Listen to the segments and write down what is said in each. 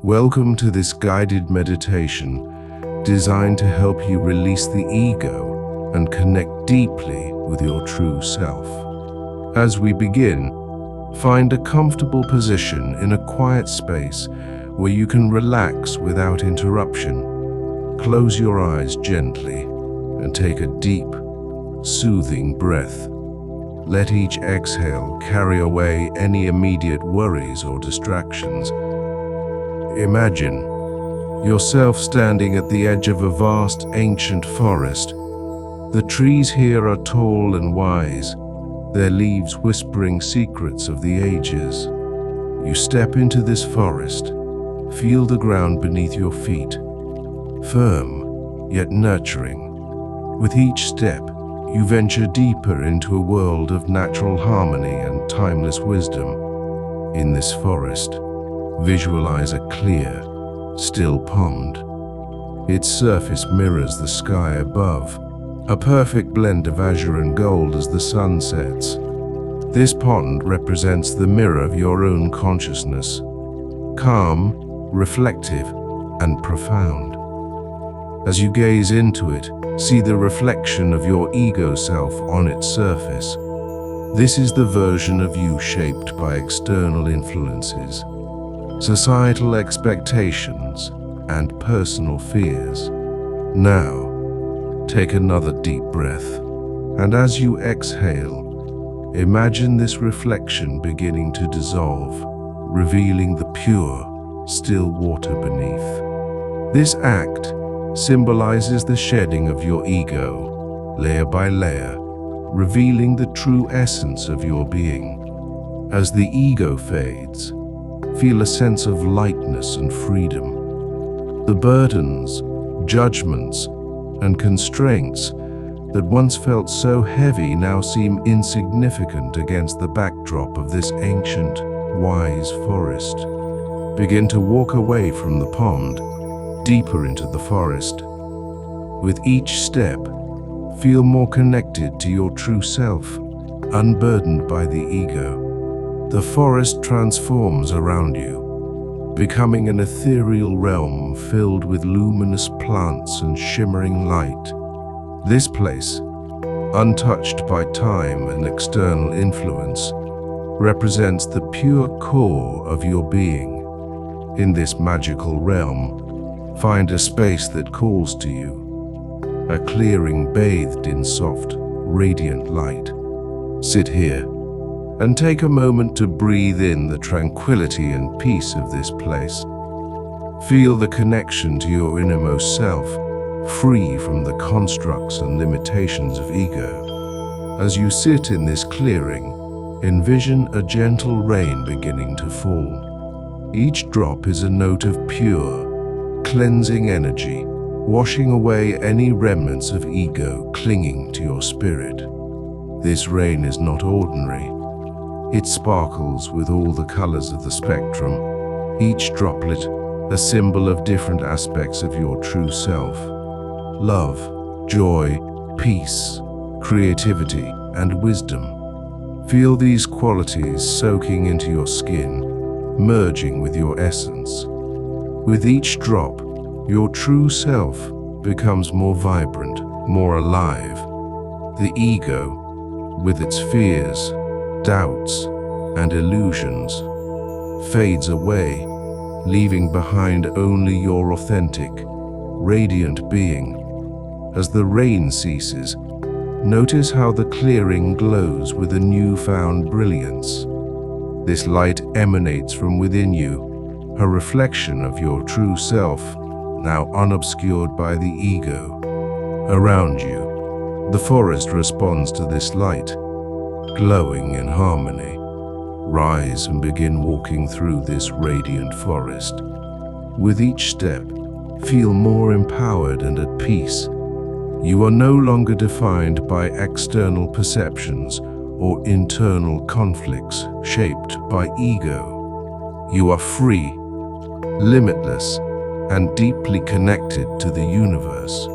Welcome to this guided meditation designed to help you release the ego and connect deeply with your true self. As we begin, find a comfortable position in a quiet space where you can relax without interruption. Close your eyes gently and take a deep, soothing breath. Let each exhale carry away any immediate worries or distractions. Imagine yourself standing at the edge of a vast, ancient forest. The trees here are tall and wise, their leaves whispering secrets of the ages. You step into this forest, feel the ground beneath your feet, firm yet nurturing. With each step, you venture deeper into a world of natural harmony and timeless wisdom. In this forest, visualize a clear, still pond. Its surface mirrors the sky above, a perfect blend of azure and gold as the sun sets. This pond represents the mirror of your own consciousness, calm, reflective, and profound. As you gaze into it, see the reflection of your ego self on its surface. This is the version of you shaped by external influences, societal expectations, and personal fears. Now, take another deep breath, and as you exhale, imagine this reflection beginning to dissolve, revealing the pure, still water beneath. This act symbolizes the shedding of your ego, layer by layer, revealing the true essence of your being. As the ego fades, feel a sense of lightness and freedom. The burdens, judgments, and constraints that once felt so heavy now seem insignificant against the backdrop of this ancient, wise forest. Begin to walk away from the pond, deeper into the forest. With each step, feel more connected to your true self, unburdened by the ego. The forest transforms around you, becoming an ethereal realm filled with luminous plants and shimmering light. This place, untouched by time and external influence, represents the pure core of your being. In this magical realm, find a space that calls to you, a clearing bathed in soft, radiant light. Sit here and take a moment to breathe in the tranquility and peace of this place. Feel the connection to your innermost self, free from the constructs and limitations of ego. As you sit in this clearing, envision a gentle rain beginning to fall. Each drop is a note of pure, cleansing energy, washing away any remnants of ego clinging to your spirit. This rain is not ordinary. It sparkles with all the colors of the spectrum, each droplet a symbol of different aspects of your true self. Love, joy, peace, creativity, and wisdom. Feel these qualities soaking into your skin, merging with your essence. With each drop, your true self becomes more vibrant, more alive. The ego, with its fears, doubts, and illusions, fades away, leaving behind only your authentic, radiant being. As the rain ceases, notice how the clearing glows with a newfound brilliance. This light emanates from within you, a reflection of your true self, now unobscured by the ego. Around you, the forest responds to this light, glowing in harmony. Rise and begin walking through this radiant forest. With each step, feel more empowered and at peace. You are no longer defined by external perceptions or internal conflicts shaped by ego. You are free, limitless, and deeply connected to the universe.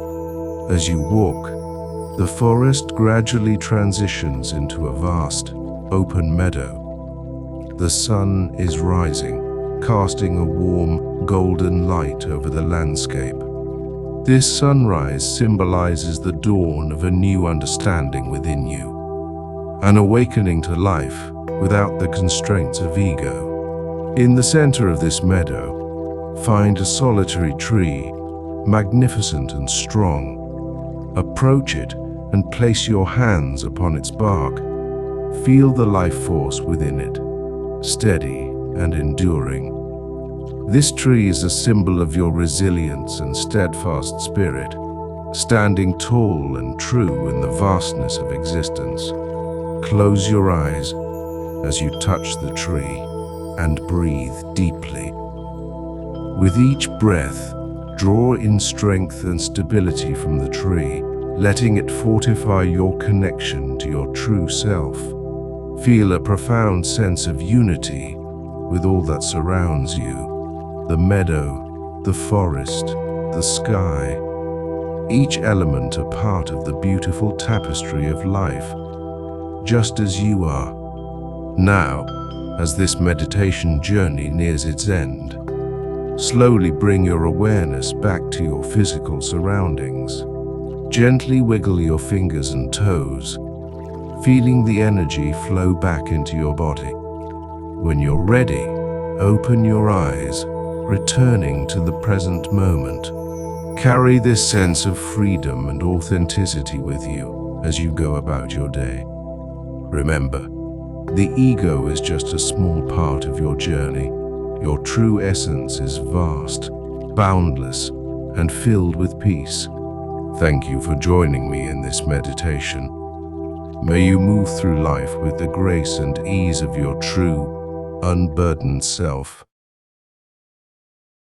As you walk, the forest gradually transitions into a vast, open meadow. The sun is rising, casting a warm, golden light over the landscape. This sunrise symbolizes the dawn of a new understanding within you, an awakening to life without the constraints of ego. In the center of this meadow, find a solitary tree, magnificent and strong. Approach it and place your hands upon its bark. Feel the life force within it, steady and enduring. This tree is a symbol of your resilience and steadfast spirit, standing tall and true in the vastness of existence. Close your eyes as you touch the tree and breathe deeply. With each breath, draw in strength and stability from the tree, letting it fortify your connection to your true self. Feel a profound sense of unity with all that surrounds you. The meadow, the forest, the sky, each element a part of the beautiful tapestry of life, just as you are. Now, as this meditation journey nears its end, slowly bring your awareness back to your physical surroundings. Gently wiggle your fingers and toes, feeling the energy flow back into your body. When you're ready, open your eyes, returning to the present moment. Carry this sense of freedom and authenticity with you as you go about your day. Remember, the ego is just a small part of your journey. Your true essence is vast, boundless, and filled with peace. Thank you for joining me in this meditation. May you move through life with the grace and ease of your true, unburdened self.